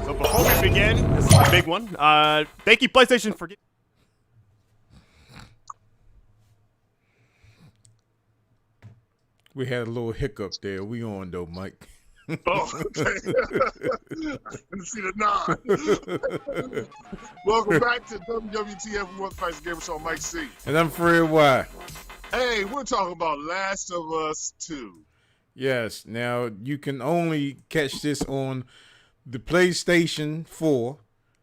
So before we begin, this is a big one. Thank you, PlayStation, for... We had a little hiccup there. We on though, Mike. Oh, okay. Let's see the nod. Welcome back to WWTF World Fights Gamer Show. MikeC. And I'm Fred Y. Hey, we're talking about Last of Us 2. Yes. Now you can only catch this on the PlayStation 4,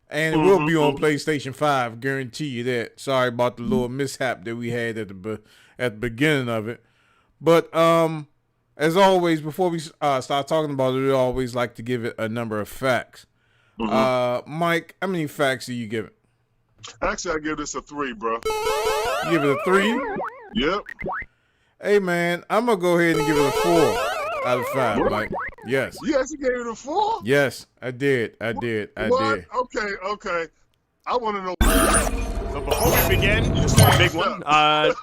and it will be on PlayStation 5. Guarantee you that. Sorry about the little mishap that we had at the beginning of it. But as always, before we start talking about it, we always like to give it a number of facts. Mike, how many facts do you give it? Actually, I give this a 3, bro. You give it a 3? Yep. Hey, man, I'm going to go ahead and give it a 4 out of 5, Mike. Yes. You actually gave it a 4? Yes, I did. I did. Okay. I want to know. So before we begin, this is a big one.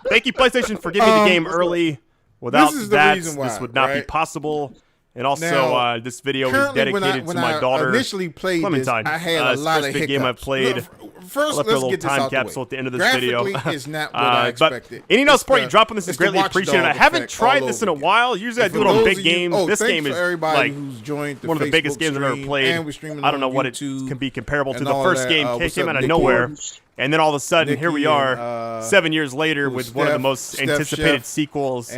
Thank you, PlayStation, for giving me the game early. Without that, this would not be possible. And also, now, this video is dedicated to my daughter, initially played Clementine. This, I had a lot of first big hiccups. game I played. Look, first, I left a little time capsule at the end of this video. Is not what I expected. But any support you drop on this is greatly appreciated. I haven't tried this in a while. Usually I do it on big games. This game is like one of the biggest games I've ever played. I don't know what it can be comparable to. The first game came out of nowhere. And then all of a sudden, here we are, 7 years later, with one of the most anticipated sequels to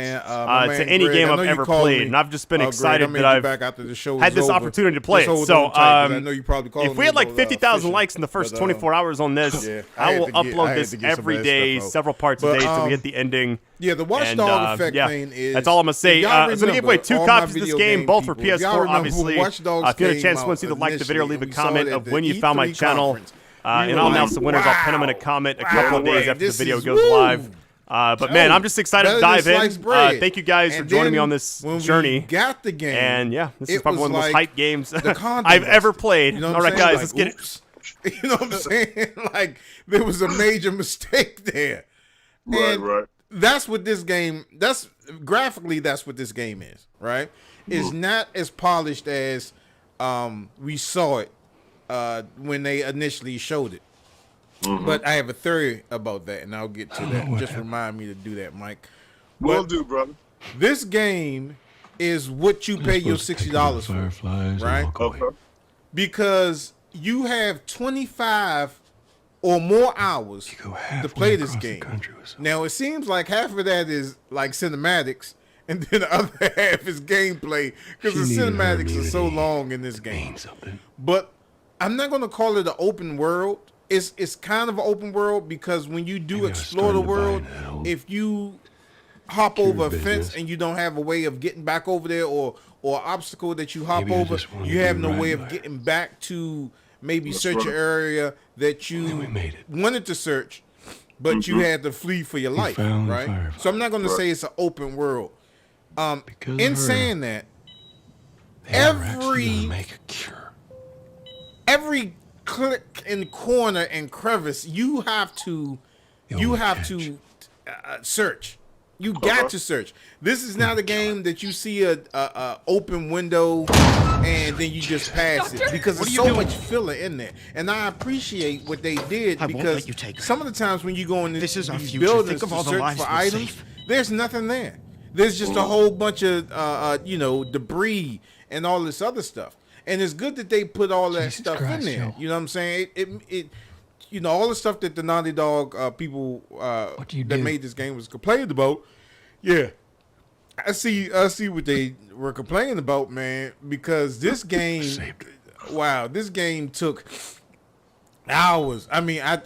any game I've ever played. And I've just been excited that I've had this opportunity to play it. So if we had like 50,000 likes in the first 24 hours on this, I will upload this every day, several parts a day, until we hit the ending. Yeah, the Watchdog effect thing is... That's all I'm going to say. I'm going to give away 2 copies of this game, both for PS4, obviously. If you had a chance to see the like the video, leave a comment of when you found my channel. And I'll announce the winners. I'll pin them in a comment a couple of days after the video goes live. But man, I'm just excited to dive in. Thank you guys for joining me on this journey. Got the game, and yeah, this is probably one of the most hyped games I've ever played. All right, guys, let's get it. You know what I'm saying? Like, there was a major mistake there. Right. That's what this game. Graphically, that's what this game is. Right? It's not as polished as we saw it when they initially showed it. But I have a theory about that, and I'll get to that. Just remind me to do that, Mike. Will do, brother. This game is what you pay your $60 for, right? Okay. Because you have 25 or more hours to play this game. Now, it seems like half of that is like cinematics, and then the other half is gameplay, because the cinematics are so long in this game. But I'm not going to call it an open world. It's kind of an open world, because when you do explore the world, if you hop over a fence and you don't have a way of getting back over there, or obstacle that you hop over, you have no way of getting back to maybe search an area that you wanted to search, but you had to flee for your life, right? So I'm not going to say it's an open world. In saying that, every click and corner and crevice, you have to search. You got to search. This is not a game that you see a open window and then you just pass it, because there's so much filler in there. And I appreciate what they did, because some of the times when you go in these buildings to search for items, there's nothing there. There's just a whole bunch of debris and all this other stuff. And it's good that they put all that stuff in there. You know what I'm saying? It all the stuff that the Naughty Dog people that made this game was complaining about. Yeah, I see what they were complaining about, man. Because this game, this game took hours. I mean, I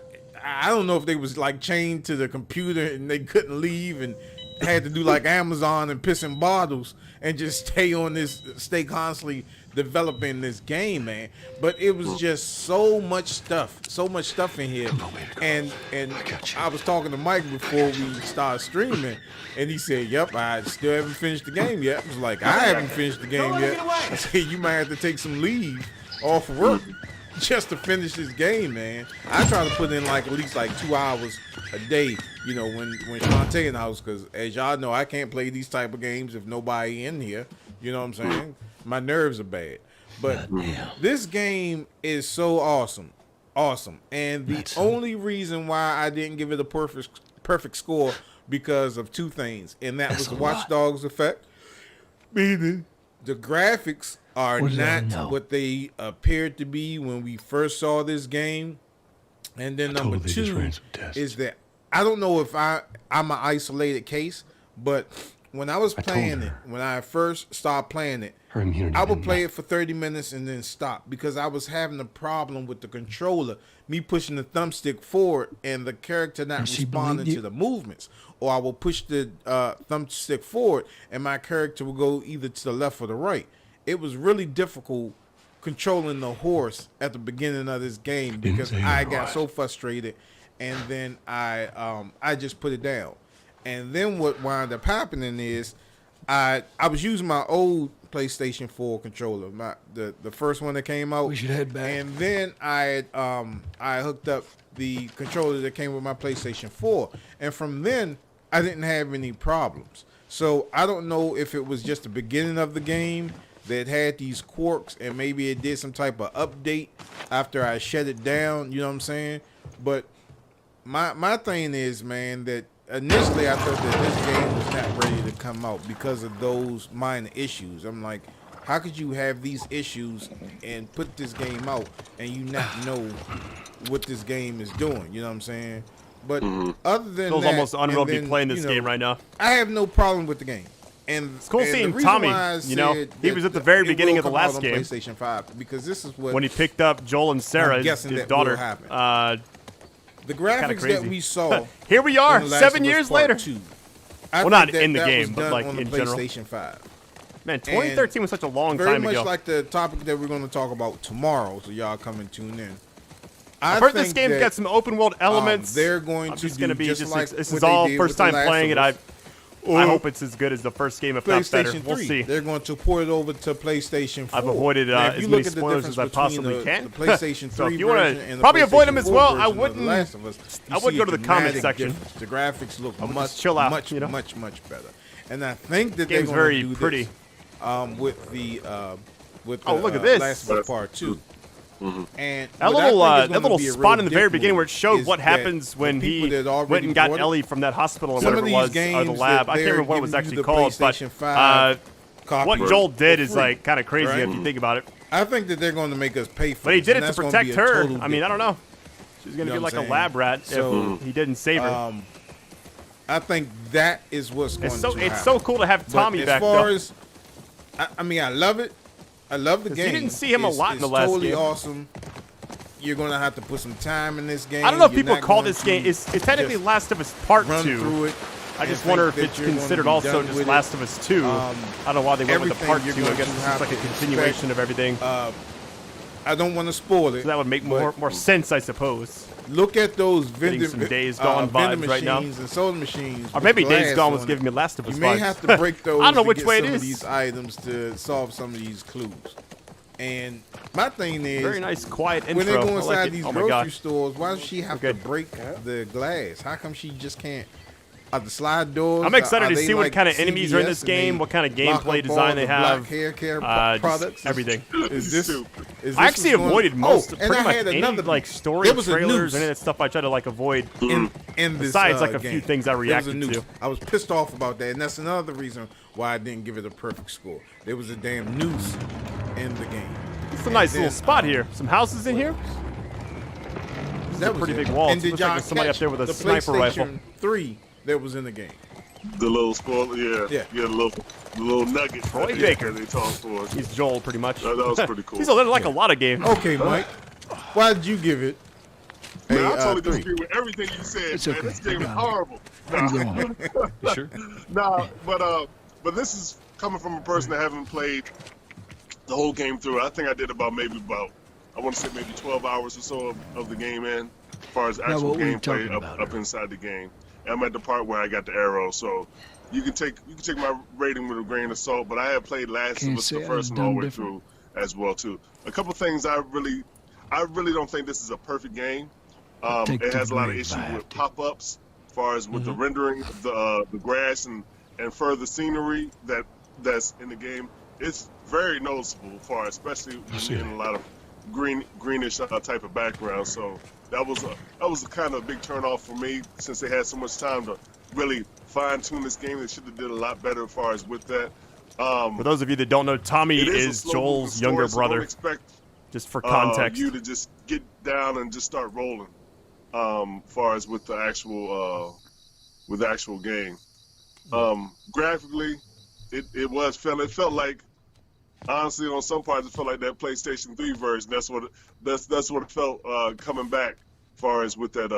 don't know if they was like chained to the computer and they couldn't leave and had to do like Amazon and piss in bottles and just stay constantly developing this game, man. But it was just so much stuff in here. And I was talking to Mike before we started streaming, and he said, yep, I still haven't finished the game yet. I was like, I haven't finished the game yet. I said, you might have to take some leave off work just to finish this game, man. I try to put in like at least like 2 hours a day, you know, when Shantae in the house, because as y'all know, I can't play these type of games if nobody in here. You know what I'm saying? My nerves are bad. But this game is so awesome. And the only reason why I didn't give it a perfect score because of two things, and that was the Watch Dogs effect. Meaning the graphics are not what they appeared to be when we first saw this game. And then number two is that I don't know if I'm an isolated case, but when I was playing it, when I first started playing it, I would play it for 30 minutes and then stop because I was having a problem with the controller, me pushing the thumbstick forward and the character not responding to the movements. Or I will push the thumbstick forward and my character will go either to the left or the right. It was really difficult controlling the horse at the beginning of this game because I got so frustrated, and then I just put it down. And then what wound up happening is I was using my old PlayStation 4 controller, the first one that came out. We should head back. And then I hooked up the controller that came with my PlayStation 4, and from then I didn't have any problems. So I don't know if it was just the beginning of the game that had these quirks, and maybe it did some type of update after I shut it down. You know what I'm saying? But my thing is, man, that initially I thought that this game was not ready to come out because of those minor issues. I'm like, how could you have these issues and put this game out and you not know what this game is doing? You know what I'm saying? But other than Feels that, almost unreal to be playing this game right now. I have no problem with the game. And it's cool seeing Tommy. You know, he was at the very beginning of the last game. PlayStation 5, because this is what when he picked up Joel and Sarah, his daughter. The graphics that we saw. Here we are, 7 years later. Well, not in the game, but like in general. PlayStation 5. Man, 2013 was such a long time ago. Very much like the topic that we're going to talk about tomorrow, so y'all come and tune in. I've heard this game's got some open world elements. They're going to do be just like this is all first time playing it. I hope it's as good as the first game, if not better. We'll see. They're going to port it over to PlayStation 4. I've avoided as many spoilers as I possibly can. The PlayStation 3 so if you want to probably avoid them as well, I wouldn't. I would go to the comment section. The graphics look chill out, much better, and I think that they're going to do pretty. With the look at this. Last of Us Part 2. And that little spot in the very beginning where it showed what happens when he went and got Ellie from that hospital or whatever it was, or the lab. I can't remember what it was actually called, but what Joel did is like kind of crazy if you think about it. I think that they're going to make us pay for it. But he did it to protect her. I mean, I don't know. She's going to get like a lab rat if he didn't save her. I think that is what's going to happen. It's so cool to have Tommy back, though. As far as, I mean, I love it. I love the game. You didn't see him a lot in the last game. It's totally awesome. You're going to have to put some time in this game. I don't know if people call this game. It's technically Last of Us Part 2. Through it. I just wonder if it's considered also just Last of Us 2. I don't know why they went with the Part 2. I guess it's like a continuation of everything. I don't want to spoil it. So that would make more sense, I suppose. Look at those vending Days Gone vibes right now. And soda machines. Or maybe Days Gone was giving me Last of Us vibes. You may have to break those. I don't know which way it is. Some of these items to solve some of these clues. And my thing is, very nice, quiet intro. When they go inside these grocery stores, why does she have to break the glass? How come she just can't? The slide doors. I'm excited to see what kind of enemies are in this game, what kind of gameplay design they have. Hair care products, everything. I actually avoided pretty much any like story trailers and any of that stuff. I try to like avoid. In this besides like a few things I reacted to. I was pissed off about that, and that's another reason why I didn't give it a perfect score. There was a damn noose in the game. It's a nice little spot here. Some houses in here. That was a pretty big wall. It looks like there's somebody up there with a sniper rifle. 3 that was in the game. The little spoiler, yeah, the little nugget. Troy Baker. They talk for us. He's Joel, pretty much. That was pretty cool. He's like a lot of games. Okay, Mike. Why did you give it? Man, I totally disagree with everything you said. It's okay. This game is horrible. You sure? Nah, but this is coming from a person that haven't played the whole game through. I think I did I want to say maybe 12 hours or so of the game in, as far as actual gameplay up inside the game. And I'm at the part where I got the arrow, so you can take my rating with a grain of salt. But I have played Last of Us the first one all the way through as well too. A couple things I I really don't think this is a perfect game. It has a lot of issues with pop-ups, as far as with the rendering of the grass and further scenery that's in the game. It's very noticeable, especially when you're in a lot of greenish type of background. So that was a kind of big turnoff for me, since they had so much time to really fine-tune this game. They should have did a lot better as far as with that. For those of you that don't know, Tommy is Joel's younger brother. Don't expect just for context, you to just get down and just start rolling. Far as with the actual game, graphically, it felt like, honestly, on some parts it felt like that PlayStation 3 version. That's what it felt coming back, far as with that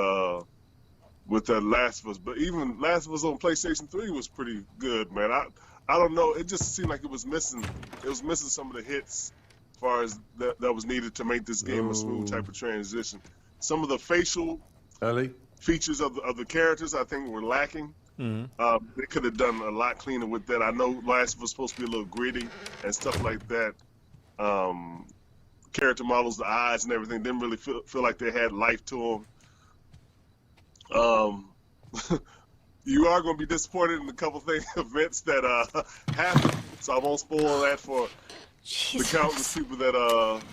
Last of Us. But even Last of Us on PlayStation 3 was pretty good, man. I don't know. It just seemed like it was missing some of the hits, as far as that was needed to make this game a smooth type of transition. Some of the facial features of the characters, I think, were lacking. They could have done a lot cleaner with that. I know Last of Us was supposed to be a little gritty and stuff like that. Character models, the eyes and everything, didn't really feel like they had life to them. You are going to be disappointed in a couple events that happen, so I won't spoil that for the countless people that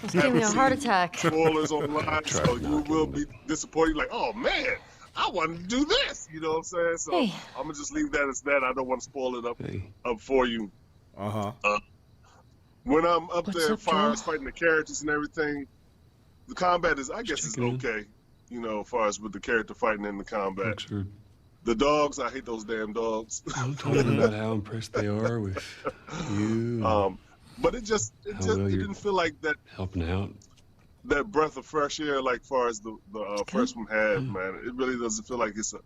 it's giving me a heart attack. Spoilers online, so you will be disappointed. Like, oh man, I wanted to do this. You know what I'm saying? So I'm gonna just leave that as that. I don't want to spoil it up for you. When I'm up there fighting the characters and everything, the combat is, I guess, is okay. You know, as far as with the character fighting in the combat. The dogs, I hate those damn dogs. I'm talking about how impressed they are with you. But it didn't feel like that helping out. That breath of fresh air, like far as the first one had, man. It really doesn't feel like it's a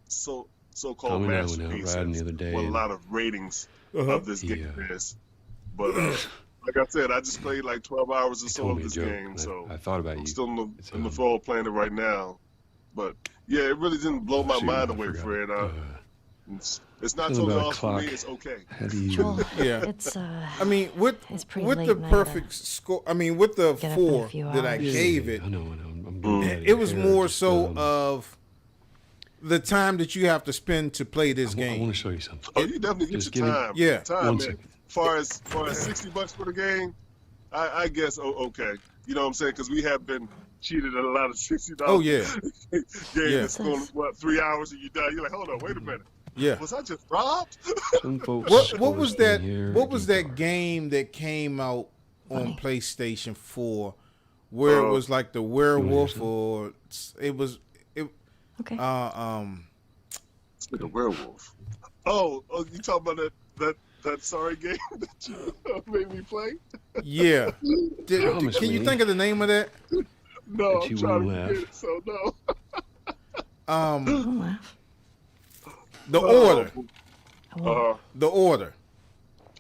so-called masterpiece. With a lot of ratings of this game is. But like I said, I just played like 12 hours or so of this game, so I thought about you. I'm still in the flow of playing it right now. But yeah, it really didn't blow my mind away, Fred. It's not totally off for me. It's okay. Joel, yeah. I mean, with the perfect score, I mean, with the 4 that I gave it, it was more so of the time that you have to spend to play this game. I want to show you something. Oh, you definitely get your time. Yeah. Time, man. Far as $60 for the game, I guess okay. You know what I'm saying? Because we have been cheated at a lot of $60. Oh yeah. Game that's going 3 hours and you die. You're like, hold on, wait a minute. Yeah. Was I just robbed? What was that? What was that game that came out on PlayStation 4, where it was like the werewolf, or it was okay. It's like a werewolf. Oh, you talking about that sorry game that you made me play? Yeah. Can you think of the name of that? No, I'm trying to get it, so no. The Order. The Order.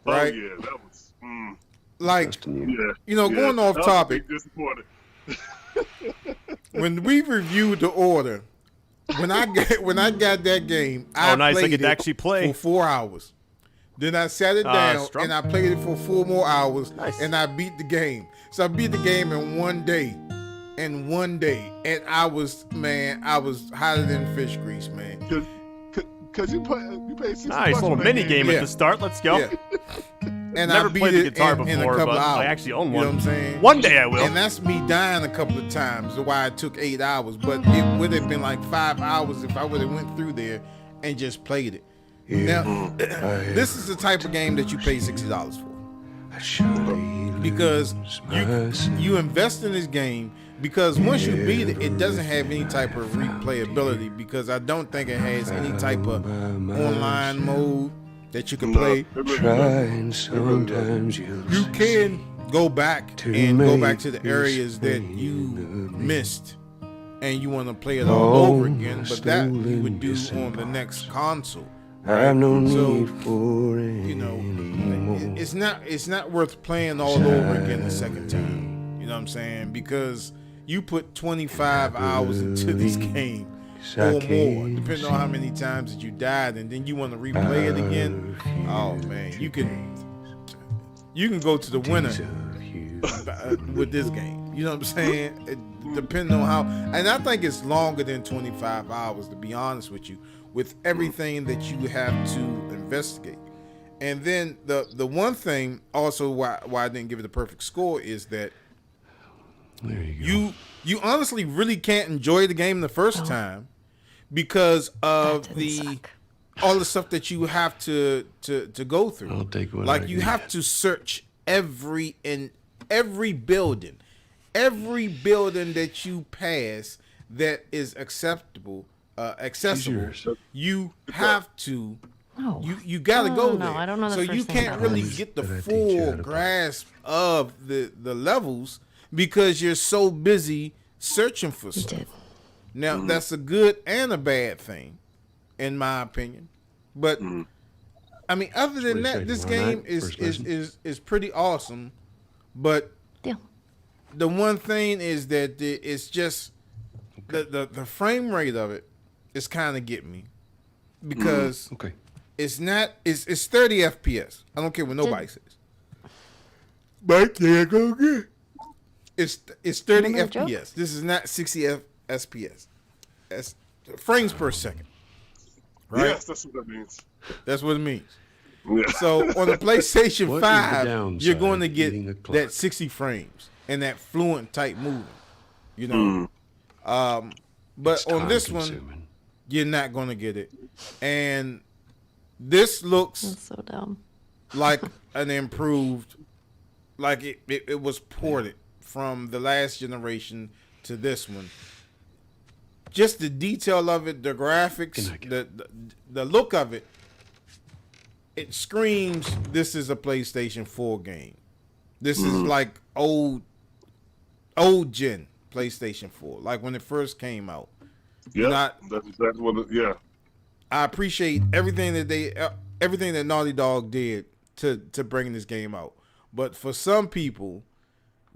Right? Oh, yeah, that was... Like, going off topic, when we reviewed The Order, when I got that game, I played it actually play for 4 hours. Then I sat it down and I played it for 4 more hours, and I beat the game. So I beat the game in 1 day. And I was hotter than fish grease, man. Because you paid $60. Nice little mini game at the start. Let's go. Yeah. And never I beat played the it guitar in before, a couple but hours. I actually own one. You know what I'm saying? One day I will. And that's me dying a couple of times, why it took 8 hours. But it would have been like 5 hours if I would have went through there and just played it. Now, this is the type of game that you pay $60 for. Because you invest in this game, because once you beat it, it doesn't have any type of replayability, because I don't think it has any type of online mode that you can play. You can go back to the areas that you missed and you want to play it all over again, but that you would do on the next console. I have no need for it. It's not worth playing all over again the second time. You know what I'm saying? Because you put 25 hours into this game or more, depending on how many times that you died, and then you want to replay it again. Oh man, you can go to the winner with this game. You know what I'm saying? It depends on how, and I think it's longer than 25 hours, to be honest with you, with everything that you have to investigate. And then the one thing also why I didn't give it a perfect score is that there you go. You honestly really can't enjoy the game the first time because of all the stuff that you have to go through. I'll take what like I you can have to search every building that you pass that is accessible. You have to. No. You gotta go there. No, I don't know the so first you thing can't about really this. get the full grasp of the levels because you're so busy searching for stuff. Now that's a good and a bad thing, in my opinion. But I mean, other than that, this game is pretty awesome. But the one thing is that it's just the frame rate of it is kind of getting me because it's not it's 30 FPS. I don't care what nobody says. But go get. It's 30 FPS. This is not 60 FPS. That's frames per second. Right? Yes, that's what that means. That's what it means. Yeah. So on the PlayStation 5, you're going to get that 60 frames and that fluent type moving. You know. But It's on this time-consuming. one, you're not going to get it. And this looks That's so dumb. like an improved, like it was ported from the last generation to this one. Just the detail of it, the graphics, the look of it, it screams this is a PlayStation 4 game. This is like old gen PlayStation 4, like when it first came out. Yeah, that's exactly what. I appreciate everything that Naughty Dog did to bring this game out. But for some people,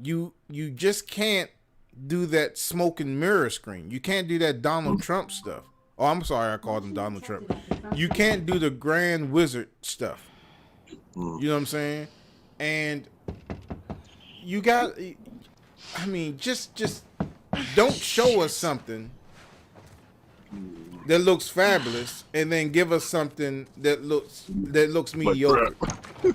you just can't do that smoke and mirror screen. You can't do that Donald Trump stuff. Oh, I'm sorry, I called him Donald Trump. You can't do the Grand Wizard stuff. You know what I'm saying? And you got, I mean, just don't show us something that looks fabulous and then give us something that looks mediocre.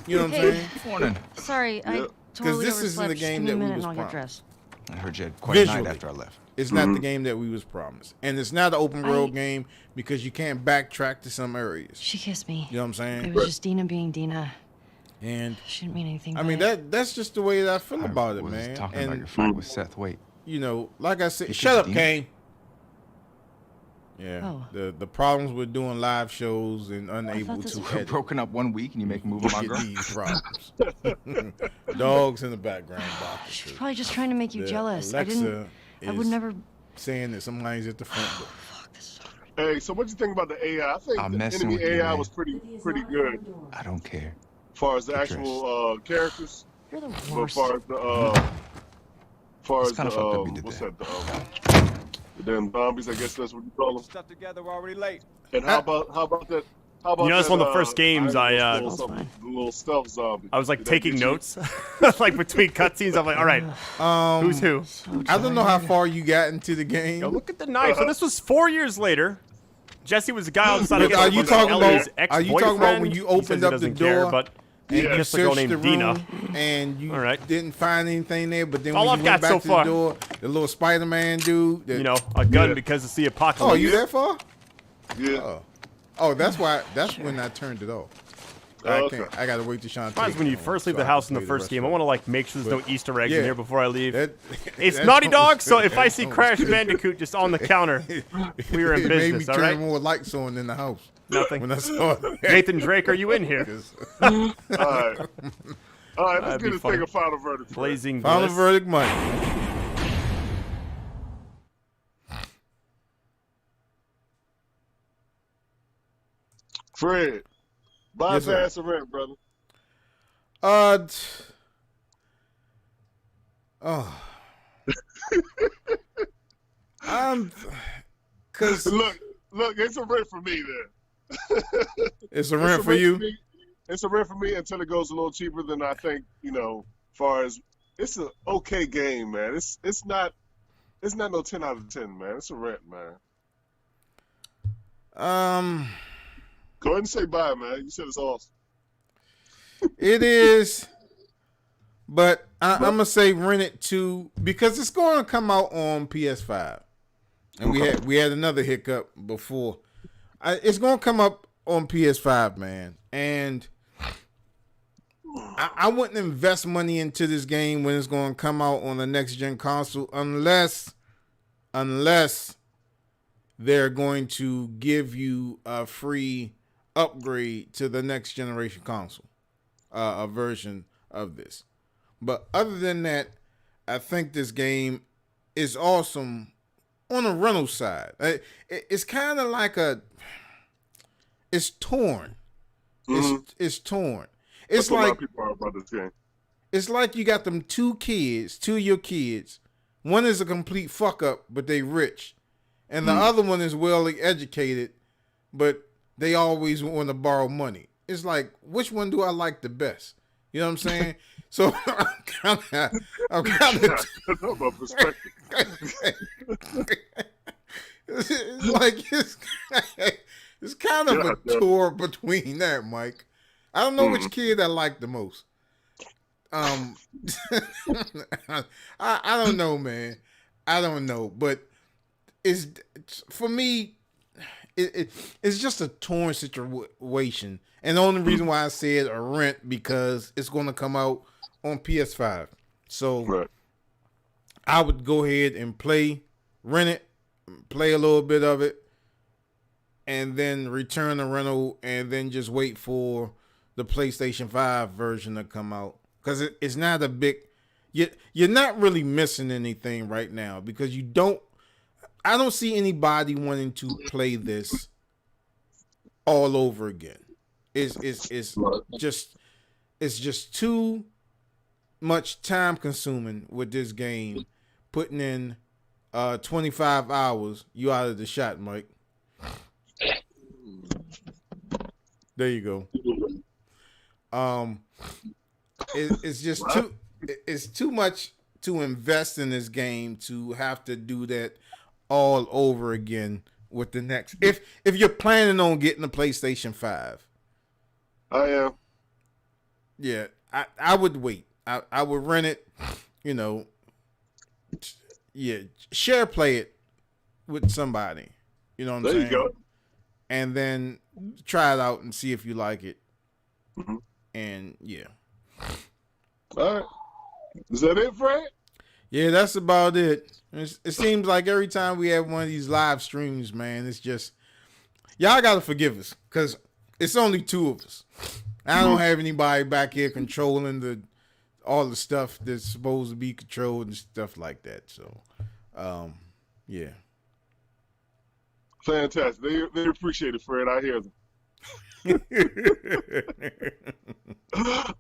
You know what I'm saying? Morning. Sorry, I totally this isn't the game that we was promised. I heard you had quite a night after I left. It's not the game that we was promised. And it's not an open world game because you can't backtrack to some areas. She kissed me. You know what I'm saying? It was just Dina being Dina. And She didn't mean anything. I mean that's just the way that I feel about it, man. Talking and about your fight with Seth. Wait. you know, like I said, Because shut up, Dina- Kane. Yeah. Oh. The problems with doing live shows and unable this to was- We're edit. broken up 1 week and you make a move on my Get girl. these problems. Dogs in the background barking. She's probably just trying to make you The jealous. Alexa I would is never. saying that somebody's at the front door. Fuck this. Is so Hey, so what do you think about the AI? I think I'm the messing enemy with you, AI man. was pretty good I don't care. as far as the Get actual characters. You're the But worst. as far as It's kinda fucked up you did what's that. that? The damn zombies, I guess that's what you call them. Stuff together, we're already late. And how about that? How about You know, it's that, one of the first games the I little stealth zombie. I was like Did that taking get you? notes, like between cutscenes. I'm like, all right, who's who? I don't know how far you got into the game. Yo, look at the knife. So this was 4 years later. Jesse was the guy on the side of the Are you talking about? Are you talking about when you He says opened he up the doesn't care, door but and you just a girl searched the named Dina. room and you All right. didn't find anything there? But then All when I've you went got back so to far. the door, the little Spider-Man dude. you know, a gun Yeah. because it's the apocalypse. Oh, you that far? Yeah. Oh, that's why. That's when I turned it off. Okay. I gotta wait till Sean. Sometimes when you first leave the house in the first game, I want to like make sure there's no Easter eggs in yeah. here before I leave. It's That Naughty don't- Dog, so if I that see don't- Crash Bandicoot just on the counter, we were in it made me business, all turn right? more lights on in the house. Nothing. When I saw it. Nathan Drake, are you in here? All right. All right, let's That'd be get this funny. thing a final verdict. Blazing Final Bliss. verdict, Mike. Fred, buy Yes, sir. fast and rent, brother. Cause Look, it's a rent for me then. it's a rent for you. It's a rent for me until it goes a little cheaper than I think, far as it's an okay game, man. It's not no 10 out of 10, man. It's a rent, man. Go ahead and say bye, man. You said it's awesome. It is, but I'm gonna say rent it too because it's going to come out on PS5, and we had another hiccup before. It's going to come up on PS5, man, and I wouldn't invest money into this game when it's going to come out on the next gen console unless they're going to give you a free upgrade to the next generation console, a version of this. But other than that, I think this game is awesome on the rental side. It's kind of like it's torn. Mm-hmm. It's torn. It's like a lot of people are about this game. It's like you got them two of your kids. One is a complete fuck up, but they rich. And the other one is well educated, but they always want to borrow money. It's like, which one do I like the best? You know what I'm saying? So I'm kind of about perspective. It's like it's kind of a tour between that, Mike. I don't know which kid I like the most. I don't know, man. I don't know, but it's for me. It's just a torn situation, and the only reason why I said a rent because it's going to come out on PS5. So I would go ahead and rent it, play a little bit of it, and then return the rental, and then just wait for the PlayStation 5 version to come out. Because it's not a big... You're not really missing anything right now because I don't see anybody wanting to play this all over again. It's just too much time consuming with this game. Putting in 25 hours, you out of the shot, Mike. There you go. It's just too much to invest in this game to have to do that all over again with the next. If you're planning on getting a PlayStation 5. I am. Yeah, I would wait. I would rent it, share play it with somebody. You know what I'm saying? There you go. And then try it out and see if you like it. Mm-hmm. And yeah. All right. Is that it, Fred? Yeah, that's about it. It seems like every time we have one of these live streams, man, it's just y'all gotta forgive us because it's only two of us. I don't have anybody back here controlling all the stuff that's supposed to be controlled and stuff like that. So, yeah. Fantastic. They appreciate it, Fred. I hear them.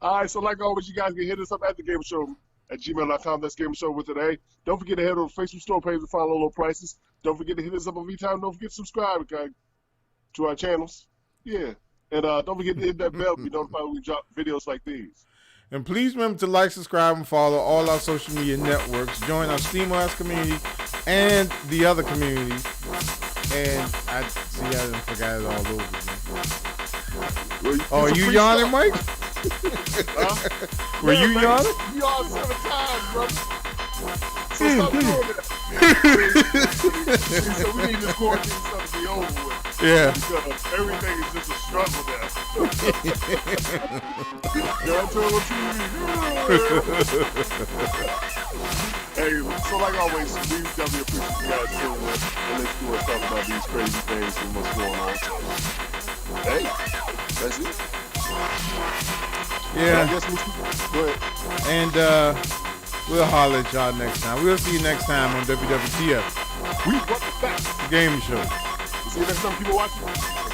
All right, so like always, you guys can hit us up at thagamersshow@gmail.com. That's Gamer Show with today. Don't forget to head over to the Facebook store page to find low prices. Don't forget to hit us up on vTime. Don't forget to subscribe to our channels. Yeah. And don't forget to hit that bell to be notified when we drop videos like these. And please remember to like, subscribe, and follow all our social media networks. Join our SteamOS community and the other communities. And I see I done forgot it all over again. Are you yawning, Mike? Were you yawning? You yawned 7 times, brother. So stop doing that. So we need this quarantine stuff to be over with. Yeah. Because everything is just a struggle now. Y'all tell what you Hey, so like always, we definitely appreciate you guys tuning in and let's do us talk about these crazy things and what's going on. Hey, that's it. Yeah. Go ahead. And we'll holler at y'all next time. We'll see you next time on WWTF. We want the facts. The Gaming Show. See you next time, people watching.